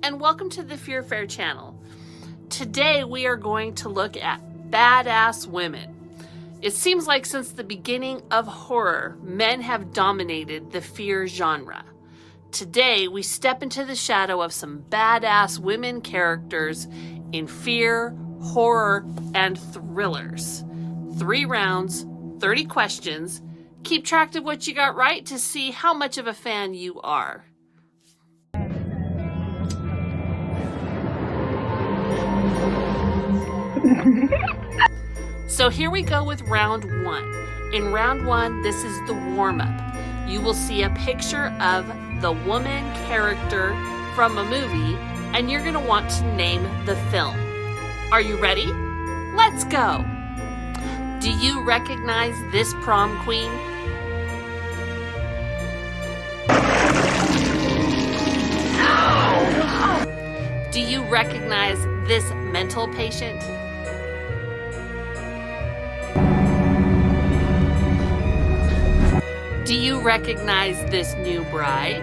and welcome to the Fear Fair channel. Today we are going to look at badass women. It seems like since the beginning of horror, men have dominated the fear genre. Today we step into the shadow of some badass women characters in fear, horror, and thrillers. 3 rounds, 30 questions. Keep track of what you got right to see how much of a fan you are. So here we go with round 1. In round 1, this is the warm-up. You will see a picture of the woman character from a movie, and you're going to want to name the film. Are you ready? Let's go! Do you recognize this prom queen? Do you recognize this mental patient? Do you recognize this new bride?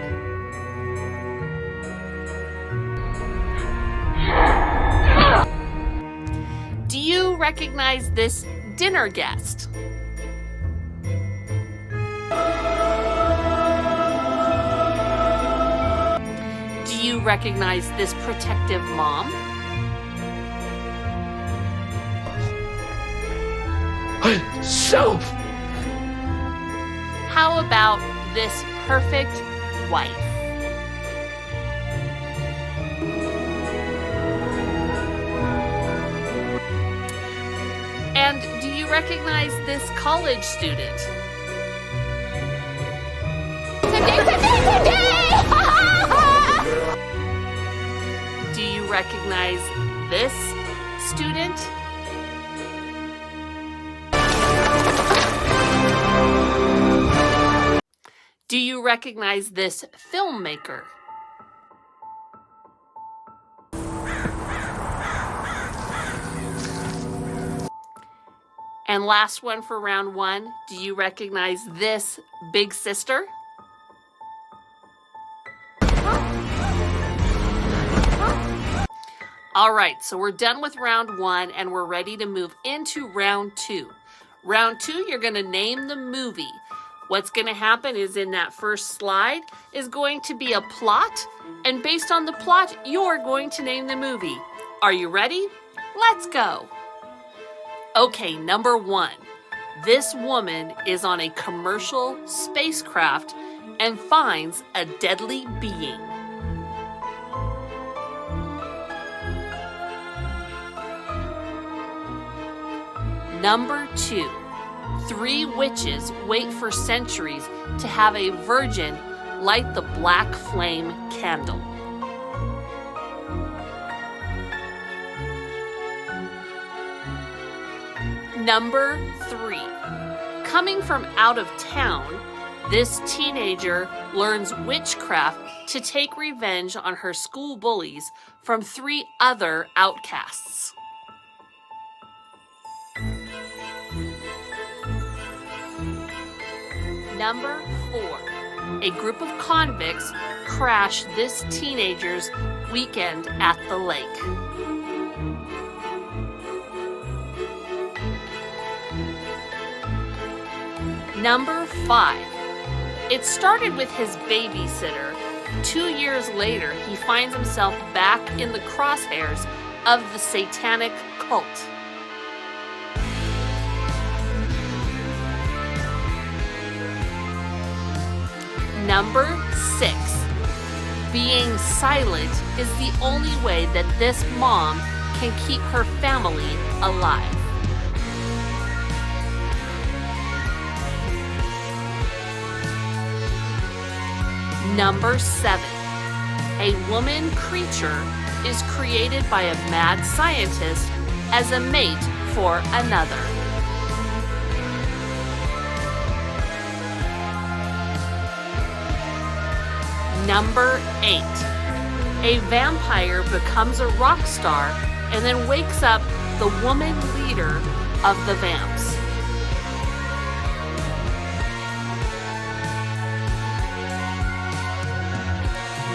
Do you recognize this dinner guest? Do you recognize this protective mom? Self! How about this perfect wife? And do you recognize this college student? Do you recognize this student? Do you recognize this filmmaker? And last one for round 1, do you recognize this big sister? All right, so we're done with round 1 and we're ready to move into round 2. Round 2, you're gonna name the movie. What's going to happen is in that first slide is going to be a plot, and based on the plot, you're going to name the movie. Are you ready? Let's go. Okay, number 1. This woman is on a commercial spacecraft and finds a deadly being. Number 2. 3 witches wait for centuries to have a virgin light the black flame candle. Number 3. Coming from out of town, this teenager learns witchcraft to take revenge on her school bullies from 3 other outcasts. Number 4. A group of convicts crash this teenager's weekend at the lake. Number 5. It started with his babysitter. 2 years later, he finds himself back in the crosshairs of the satanic cult. Number 6. Being silent is the only way that this mom can keep her family alive. Number 7. A woman creature is created by a mad scientist as a mate for another. Number 8. A vampire becomes a rock star and then wakes up the woman leader of the vamps.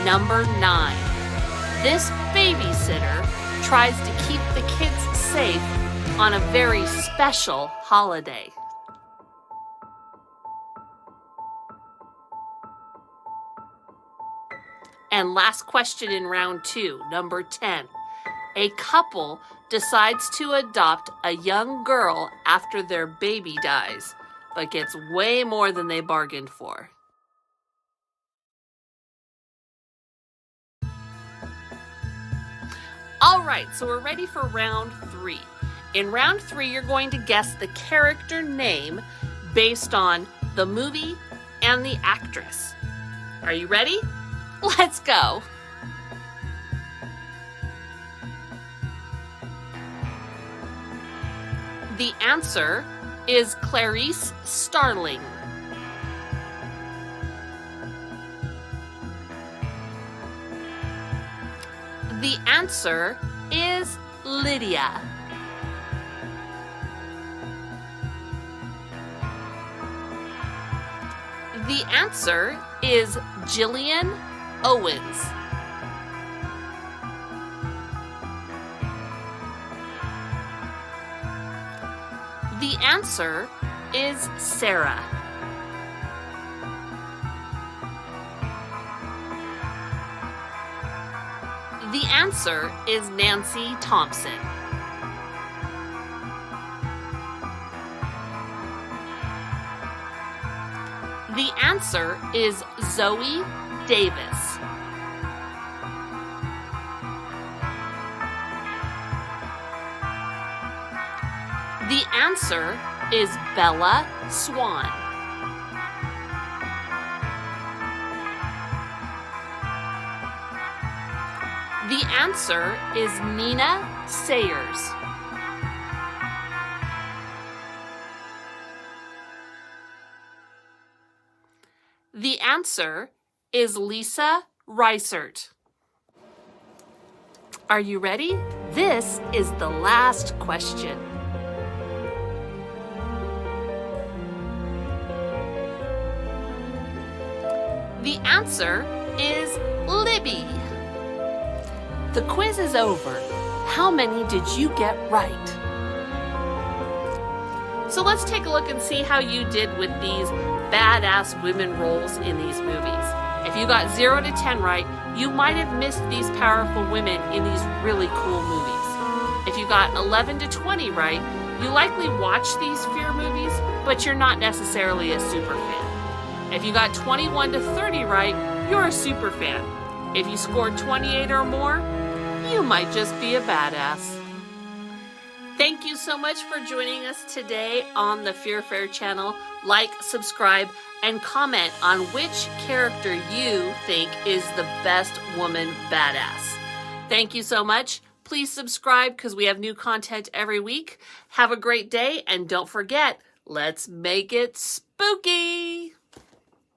Number 9. This babysitter tries to keep the kids safe on a very special holiday. And last question in round 2, number 10. A couple decides to adopt a young girl after their baby dies, but gets way more than they bargained for. All right, so we're ready for round 3. In round 3, you're going to guess the character name based on the movie and the actress. Are you ready? Let's go. The answer is Clarice Starling. The answer is Lydia. The answer is Gillian Owens. The answer is Sarah. The answer is Nancy Thompson. The answer is Zoe Davis. The answer is Bella Swan. The answer is Nina Sayers. The answer is Lisa Reisert. Are you ready? This is the last question. The answer is Libby. The quiz is over. How many did you get right? So let's take a look and see how you did with these badass women roles in these movies. If you got 0 to 10 right, you might have missed these powerful women in these really cool movies. If you got 11 to 20 right, you likely watched these fear movies, but you're not necessarily a super fan. If you got 21 to 30 right, you're a super fan. If you scored 28 or more, you might just be a badass. Thank you so much for joining us today on the Fear Fair channel. Like, subscribe, and comment on which character you think is the best woman badass. Thank you so much. Please subscribe because we have new content every week. Have a great day, and don't forget, let's make it spooky!